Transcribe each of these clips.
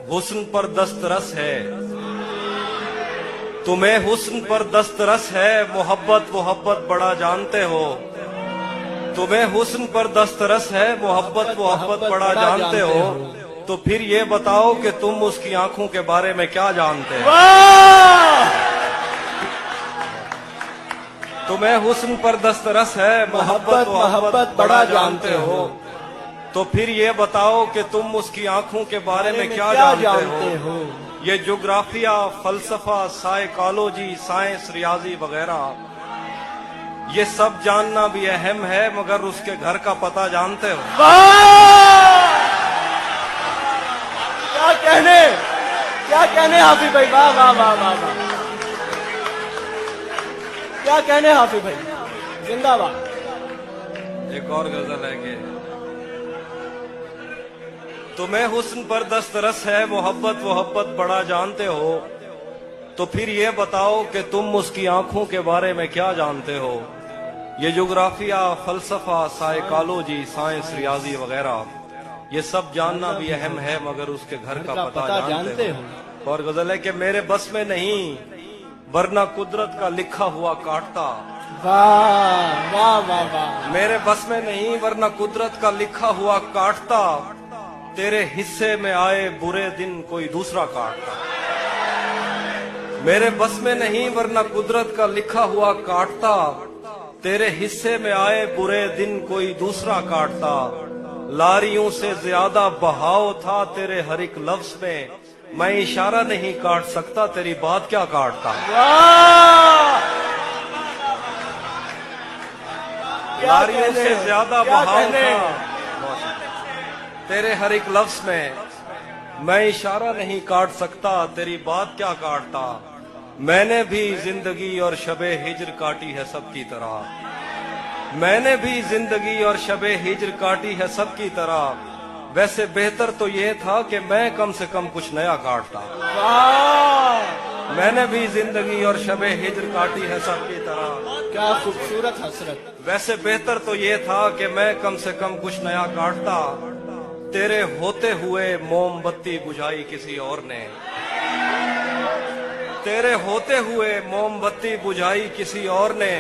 हुस्न पर दस्तरस है, तुम्हें हुस्न पर दस्तरस है, मोहब्बत मोहब्बत बड़ा जानते हो। तुम्हें हुस्न पर दस्तरस है, मोहब्बत मोहब्बत बड़ा जानते हो। तो फिर ये बताओ कि तुम उसकी आंखों के बारे में क्या जानते हो। तुम्हें हुस्न पर दस्तरस है, मोहब्बत मोहब्बत बड़ा जानते हो। तो फिर ये बताओ कि तुम उसकी आंखों के बारे में क्या जानते हो। ये ज्योग्राफिया, फलसफा, साइकोलॉजी, साइंस, रियाजी वगैरह ये सब जानना भी अहम है, मगर उसके घर का पता जानते हो। क्या कहने हाफिज भाई, वाह वाह वाह वाह वाह, क्या कहने हाफिज भाई, जिंदाबाद। एक और गजल है कि तुम्हें हुस्न पर दस्तरस है, मोहब्बत मोहब्बत बड़ा जानते हो। तो फिर ये बताओ कि तुम उसकी आंखों के बारे में क्या जानते हो। ये ज्योग्राफिया, फलसफा, साइकोलॉजी, साइंस, रियाजी वगैरह ये सब जानना भी अहम है, मगर उसके घर का पता जानते हो। और गजल है कि मेरे बस में नहीं, वरना कुदरत का लिखा हुआ काटता। वाह वाह वाह वाह, मेरे बस में नहीं, वरना कुदरत का लिखा हुआ काटता। तेरे हिस्से में आए बुरे दिन कोई दूसरा काटता। मेरे बस में नहीं, वरना कुदरत का लिखा हुआ काटता। तेरे हिस्से में आए बुरे दिन कोई दूसरा काटता। लारियों से ज्यादा बहाव था तेरे हर एक लफ्ज में, मैं इशारा नहीं काट सकता, तेरी बात क्या काटता। लारियों से ज्यादा बहाव था तेरे हर एक लफ्ज में, मैं इशारा नहीं काट सकता, तेरी बात क्या काटता। मैंने भी जिंदगी और शबे हिज्र काटी है सबकी तरह। मैंने भी जिंदगी और शबे हिज्र काटी है सबकी तरह। वैसे बेहतर तो ये था कि मैं कम से कम कुछ नया काटता। मैंने भी जिंदगी और शबे हिज्र काटी है सबकी तरह। क्या खूबसूरत हसरत। वैसे बेहतर तो ये था कि मैं कम से कम कुछ नया काटता। तेरे होते हुए मोमबत्ती बुझाई किसी और ने। तेरे होते हुए मोमबत्ती बुझाई किसी और ने।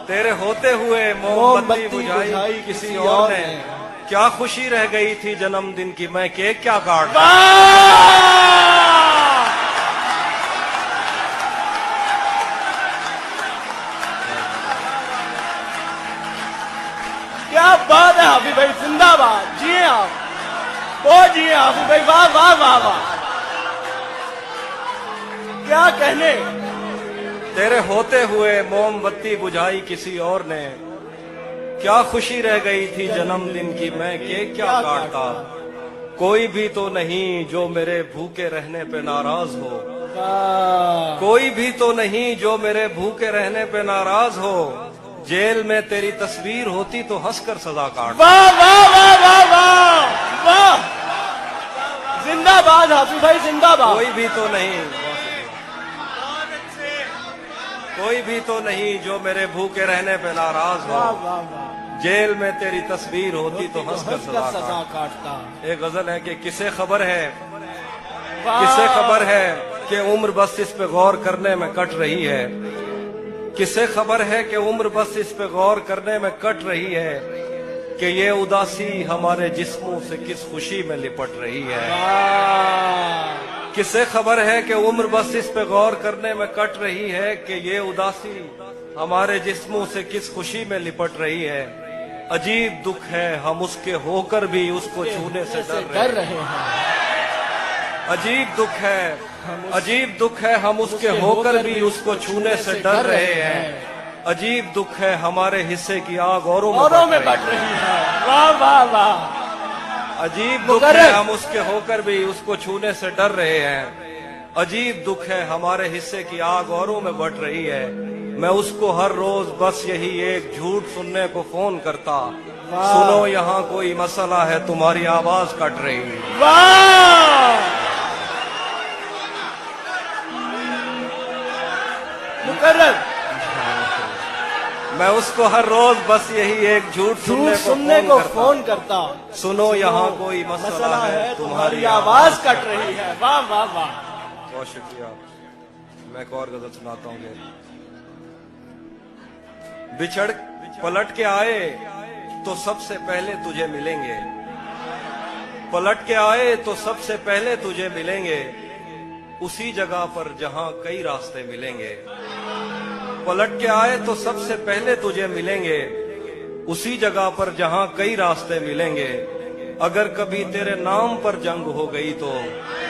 तेरे होते हुए मोमबत्ती बुझाई किसी और ने। क्या खुशी रह गई थी जन्मदिन की, मैं केक क्या काटता। क्या बात है हाफिज भाई, जिंदाबाद। जिए आप, वो जिए हाफिज भाई, वाह वाह वाह वाह, क्या कहने। तेरे होते हुए मोमबत्ती बुझाई किसी और ने। क्या खुशी रह गई थी जन्मदिन की, मैं केक क्या काटता। कोई भी तो नहीं जो मेरे भूखे रहने पे नाराज हो। कोई भी तो नहीं जो मेरे भूखे रहने पे नाराज हो। जेल में तेरी तस्वीर होती तो हंसकर सजा काट। वाह वाह वाह वाह वाह वाह, जिंदाबाद हाफिज भाई, जिंदाबाद। कोई भी तो नहीं, कोई भी तो नहीं जो मेरे भूखे रहने पे नाराज हो। वाह वाह वाह, जेल में तेरी तस्वीर होती तो हंसकर सजा काटता। एक गजल है कि किसे खबर है, किसे खबर है कि उम्र बस इस पे गौर करने में कट रही है। किसे खबर है कि उम्र बस इस पे गौर करने में कट रही है, कि ये उदासी हमारे जिस्मों से किस खुशी में लिपट रही है। किसे खबर है कि उम्र बस इस पे गौर करने में कट रही है, कि ये उदासी हमारे जिस्मों से किस खुशी में लिपट रही है। अजीब दुख है हम उसके होकर भी उसको छूने से डर रहे हैं। अजीब दुख है, अजीब दुख है हम उसके होकर भी उसको छूने से डर रहे हैं। अजीब दुख है हमारे हिस्से की आग औरों में बढ़ रही है। वाह वाह वाह, अजीब दुख है हम उसके होकर भी उसको छूने से डर रहे हैं। अजीब दुख है हमारे हिस्से की आग औरों में बढ़ रही है। मैं उसको हर रोज बस यही एक झूठ सुनने को फोन करता, सुनो यहाँ कोई मसला है, तुम्हारी आवाज कट रही है। वाह, मुकर्रर। मैं उसको हर रोज बस यही एक झूठ झूठ सुनने सुनने को को फोन करता। सुनो यहाँ कोई मसला है, तुम्हारी आवाज कट रही है। वाह वाह वाह। बहुत शुक्रिया। मैं एक और गजल सुनाता हूँ। बिछड़ पलट के आए तो सबसे पहले तुझे मिलेंगे, पलट के आए तो सबसे पहले तुझे मिलेंगे, उसी जगह पर जहां कई रास्ते मिलेंगे। पलट के आए तो सबसे पहले तुझे मिलेंगे, उसी जगह पर जहां कई रास्ते मिलेंगे। अगर कभी तेरे नाम पर जंग हो गई तो,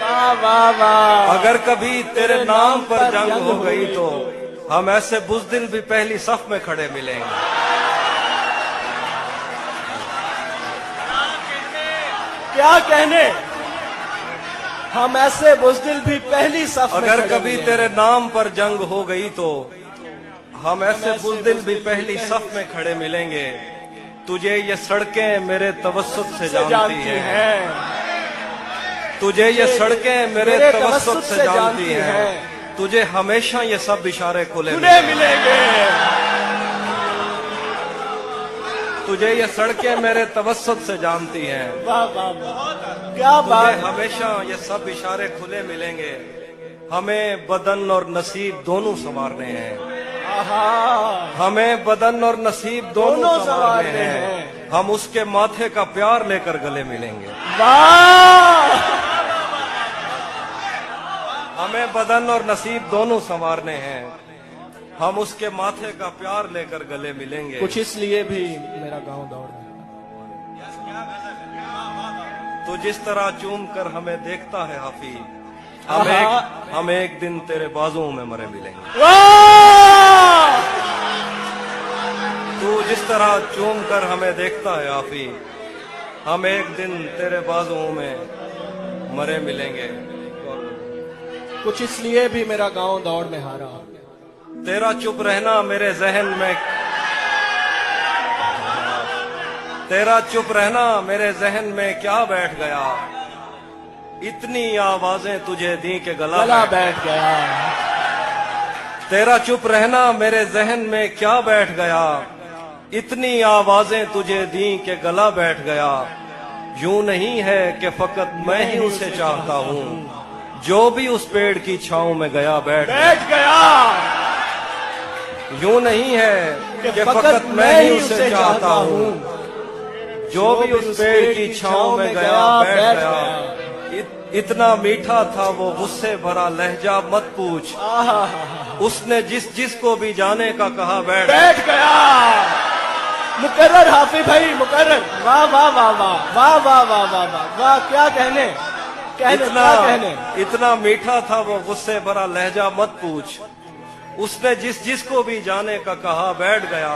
वाह वाह वाह। अगर कभी तेरे नाम पर जंग हो गई तो हम ऐसे बुज़दिल भी पहली सफ में खड़े मिलेंगे। क्या कहने, हम ऐसे बुज़दिल भी पहली सफ में अगर खड़े कभी मिलेंगे। तेरे नाम पर जंग हो गई तो हम ऐसे बुज़दिल भी पहली सफ में खड़े मिलेंगे। तुझे ये सड़कें मेरे तवस्सुत से जानती हैं, तुझे ये सड़कें मेरे तवस्सुत से जानती हैं, तुझे हमेशा ये सब इशारे खुले मिलेंगे। तुझे ये सड़कें मेरे तवस्सुत से जानती हैं, वाह वाह वाह। क्या तुझे बात। हमेशा ये सब इशारे खुले मिलेंगे। हमें बदन और नसीब दोनों संवारने हैं, आहा। हमें बदन और नसीब दोनों दोनों संवारने संवारने हैं। हैं। हम उसके माथे का प्यार लेकर गले मिलेंगे। वाह। हमें बदन और नसीब दोनों संवारने हैं, हम उसके माथे का प्यार लेकर गले मिलेंगे। कुछ इसलिए भी मेरा गांव दौड़ रहा तो जिस तरह चूम कर हमें देखता है हाफी, आहा। हम एक दिन तेरे बाजुओं में मरे मिलेंगे। वाह। तू जिस तरह चूम कर हमें देखता है हाफी, हम एक दिन तेरे बाजुओं में मरे मिलेंगे। कुछ इसलिए भी मेरा गांव दौड़ में हारा। तेरा चुप रहना मेरे जहन में, तेरा चुप रहना मेरे जहन में क्या बैठ गया, इतनी आवाजें तुझे दी के गला बैठ गया। तेरा चुप रहना मेरे जहन में क्या बैठ गया, इतनी आवाजें तुझे दी के गला बैठ गया। यूं नहीं है कि फकत मैं ही उसे चाहता हूँ, जो भी उस पेड़ की छांव में गया बैठ गया। यूं नहीं है कि फकत मैं ही उसे चाहता हूँ, जो भी उस पेड़ की छांव में गया बैठ गया। इतना मीठा था वो गुस्से भरा लहजा मत पूछ, उसने जिस को भी जाने का कहा बैठ गया। मुकर्रर हाफिज भाई, मुकर्रर। वाह वाह वाह वाह वाह वाह वाह वाह वाह वाह। क्या कहने, इतना मीठा था वो गुस्से भरा लहजा मत पूछ, उसने जिस को भी जाने का कहा बैठ गया।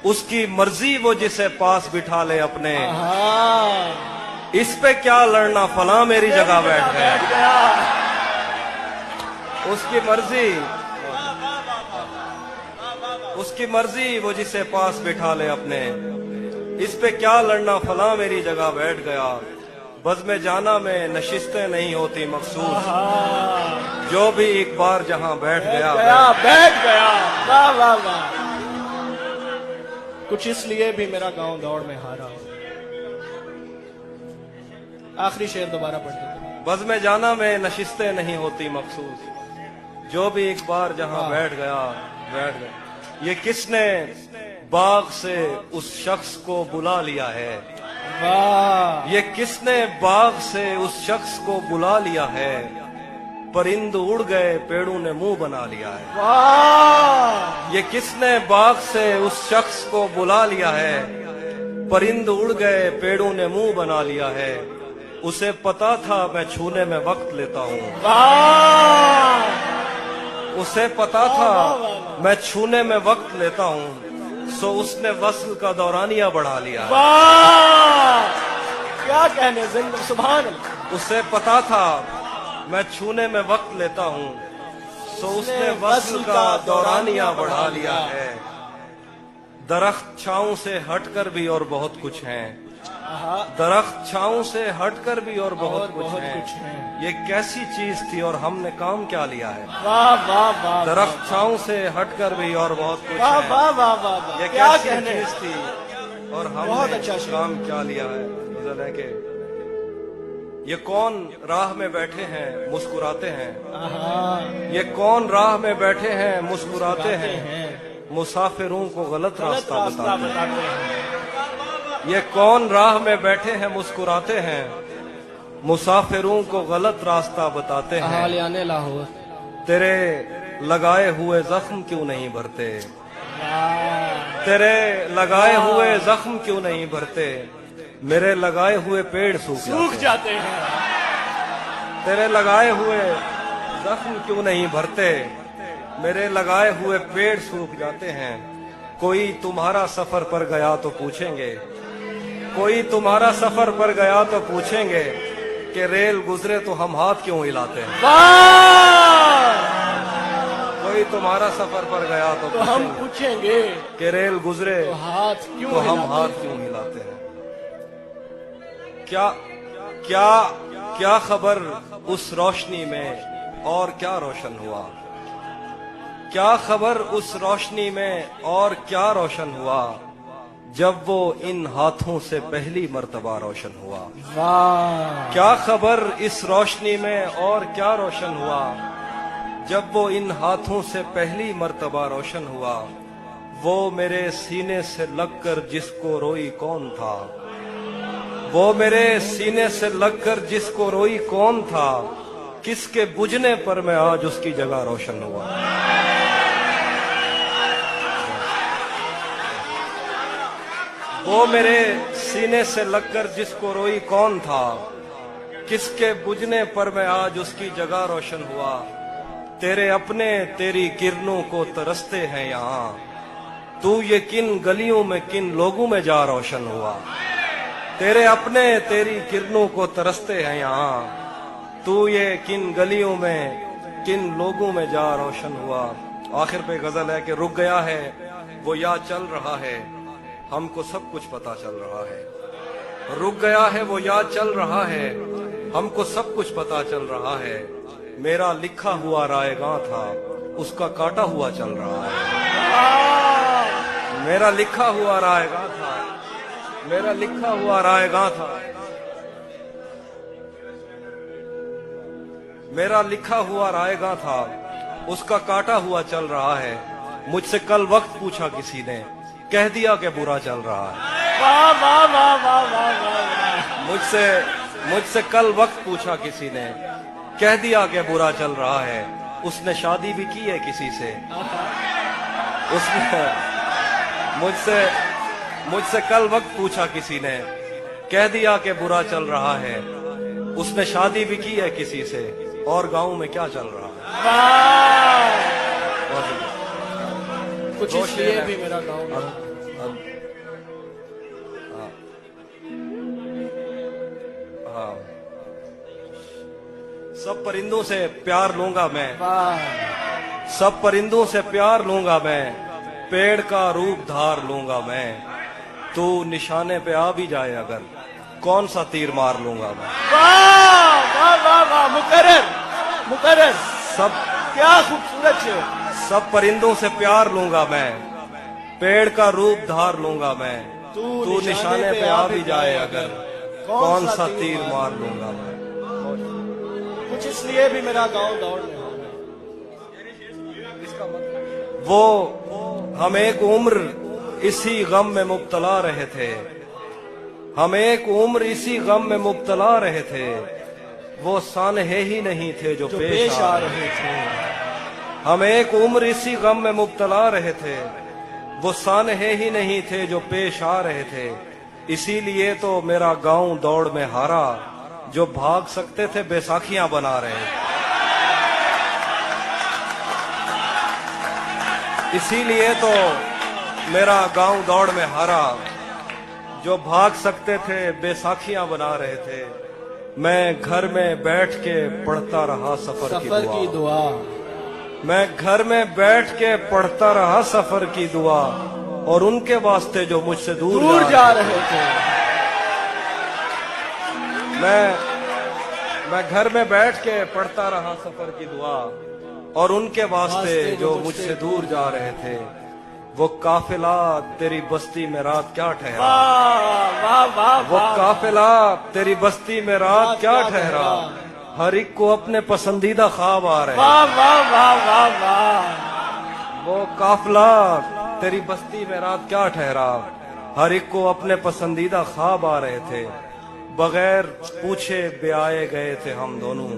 उसकी मर्जी वो जिसे पास बिठा ले अपने, इस पे क्या लड़ना फला मेरी जगह बैठ गया। उसकी मर्जी वो जिसे पास बिठा ले अपने, इस पे क्या लड़ना फला मेरी जगह बैठ गया। बज़्म जाना में नशिस्तें नहीं होती मखसूस, जो भी एक बार जहां बैठ गया। वाह वाह वाह। कुछ इसलिए भी मेरा गांव दौड़ में हारा। आखिरी शेर दोबारा पढ़ दो। बज़्म जाना में नशिस्तें नहीं होती मखसूस, जो भी एक बार जहां बैठ गया बैठ गया। ये किसने बाग से उस शख्स को बुला लिया है, वाह। ये किसने बाग से उस शख्स को बुला लिया है, परिंद उड़ गए पेड़ों ने मुंह बना लिया है। वाह। ये किसने बाग से उस शख्स को बुला लिया है, परिंद उड़ गए पेड़ों ने मुंह बना लिया है। उसे पता था मैं छूने में वक्त लेता हूँ, उसे पता था मैं छूने में वक्त लेता हूँ, सो उसने वस्ल का दौरानिया बढ़ा लिया। वाह। क्या कहने, सुभान अल्लाह। उसे पता था मैं छूने में वक्त लेता हूँ, सो उसने वस्ल का दौरानिया बढ़ा लिया है। दरख्त छांव से हटकर भी और बहुत कुछ हैं, आहा, दरख्त छांव से हटकर भी और बहुत कुछ बहुत है। कुछ है। ये कैसी चीज थी और हमने काम क्या लिया है। वाह वाह वाह, दरख्त छांव से हटकर भी और बहुत कुछ वाह है। वाह वाह वाह वाह, ये क्या कैसी कहने। चीज थी और बहुत हमने अच्छा शेर। काम क्या लिया है। गजल है कि ये कौन राह में बैठे हैं मुस्कुराते हैं। आहा, ये कौन राह में बैठे हैं मुस्कुराते हैं। हैं। मुसाफिरों को गलत गलत रास्ता रास्ता बताते हैं। बताते हैं। ये कौन राह में बैठे हैं मुस्कुराते हैं। मुसाफिरों को गलत रास्ता बताते हैं। हालियाने लाहौर। तेरे लगाए हुए जख्म क्यों नहीं भरते। वाह, तेरे लगाए हुए जख्म क्यों नहीं भरते। मेरे लगाए हुए पेड़ सूख सूख जाते हैं। जाते हैं। तेरे लगाए हुए जख्म क्यों नहीं भरते। मेरे लगाए हुए पेड़ सूख जाते हैं। कोई तुम्हारा सफर पर गया तो पूछेंगे। कोई तुम्हारा सफर पर गया तो पूछेंगे कि रेल गुजरे तो हम हाथ क्यों हिलाते हैं। वाह, कोई तुम्हारा सफर पर गया तो तो हम पूछेंगे पूछेंगे कि रेल गुजरे तो हाथ क्यों तो हम हिलाते हाथ क्यों हिलाते हैं। क्या क्या क्या खबर उस रोशनी में और क्या रोशन हुआ। क्या खबर उस रोशनी में और क्या रोशन हुआ। जब वो इन हाथों से पहली मर्तबा रोशन हुआ। वाह, क्या खबर इस रोशनी में और क्या रोशन हुआ। जब वो इन हाथों से पहली मर्तबा रोशन हुआ। वो मेरे सीने से लगकर जिसको रोई कौन था। वो मेरे सीने से लगकर जिसको रोई कौन था। किसके बुझने पर मैं आज उसकी जगह रोशन हुआ। वो मेरे सीने से लगकर जिसको रोई कौन था। किसके बुझने पर मैं आज उसकी जगह रोशन हुआ। तेरे अपने तेरी किरणों को तरसते हैं यहाँ। तू ये किन गलियों में किन लोगों में जा रोशन हुआ। तेरे अपने तेरी किरणों को तरसते हैं यहाँ। तू ये किन गलियों में किन लोगों में जा रोशन हुआ। आखिर पे गजल है कि रुक गया है वो या चल रहा है। हमको सब कुछ पता चल रहा है। रुक गया है वो या चल रहा है। हमको सब कुछ पता चल रहा है। मेरा लिखा हुआ रायगां था उसका काटा हुआ चल रहा है। मेरा लिखा हुआ रायगां था। मेरा लिखा हुआ रायगां था। मेरा लिखा हुआ रायगां था उसका काटा हुआ चल रहा है। मुझसे कल वक्त पूछा किसी ने कह दिया कि बुरा चल रहा है। वाह वाह वाह वाह वाह वाह, मुझसे कल वक्त पूछा किसी ने कह दिया कि बुरा चल रहा है। उसने शादी भी की है किसी से। उसने मुझसे कल वक्त पूछा किसी ने कह दिया कि बुरा चल रहा है। उसने शादी भी की है किसी से और गांव में क्या चल रहा है। वाह, बहुत कुछ दो इसलिए शेर भी हैं। मेरा गाँव अब हाँ, सब परिंदों से प्यार लूंगा मैं। वाह, सब परिंदों से प्यार लूंगा मैं। पेड़ का रूप धार लूंगा मैं। तू निशाने पे आ भी जाए अगर कौन सा तीर मार लूंगा मैं। वाह वाह वाह वाह, मुकर्रर मुकर्रर, सब क्या खूबसूरत शेर। सब परिंदों से प्यार लूंगा मैं। पेड़ का रूप धार लूंगा मैं। तू तू निशाने पे आ भी जाए अगर कौन सा तीर मार लूंगा मैं। कुछ इसलिए भी मेरा गाँव दौड़ में हो। वो हम एक उम्र इसी गम में मुब्तला रहे थे। हम एक उम्र इसी गम में मुब्तला रहे थे। वो सानहे ही नहीं थे जो पेश आ रहे थे। हम एक उम्र इसी गम में मुब्तला रहे थे। वो सानहे ही नहीं थे जो पेश आ रहे थे। इसीलिए तो मेरा गांव दौड़ में हारा। जो भाग सकते थे बैसाखियां बना रहे थे। इसीलिए तो मेरा गांव दौड़ में हारा। जो भाग सकते थे बैसाखियां बना रहे थे। मैं घर में बैठ के पढ़ता रहा सफर की दुआ। मैं घर में बैठ के पढ़ता रहा सफर की दुआ। और उनके वास्ते जो मुझसे दूर जा रहे थे। मैं घर में बैठ के पढ़ता रहा सफर की दुआ, और उनके वास्ते जो मुझसे दूर जा रहे थे, वो काफिला तेरी बस्ती में रात क्या ठहरा, वाह वाह वाह वो वाह काफिला तेरी बस्ती में रात क्या ठहरा, हर एक को अपने पसंदीदा ख्वाब आ रहे हैं। वाह वाह वाह वाह वाह वो काफिला तेरी बस्ती में रात क्या ठहरा, हर एक को अपने पसंदीदा ख्वाब आ रहे थे, बगैर पूछे ब्याए गए थे हम दोनों,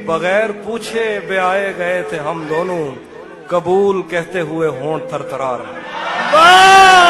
बगैर पूछे ब्याए गए थे हम दोनों, कबूल कहते हुए होंठ थरथरा रहे। वाह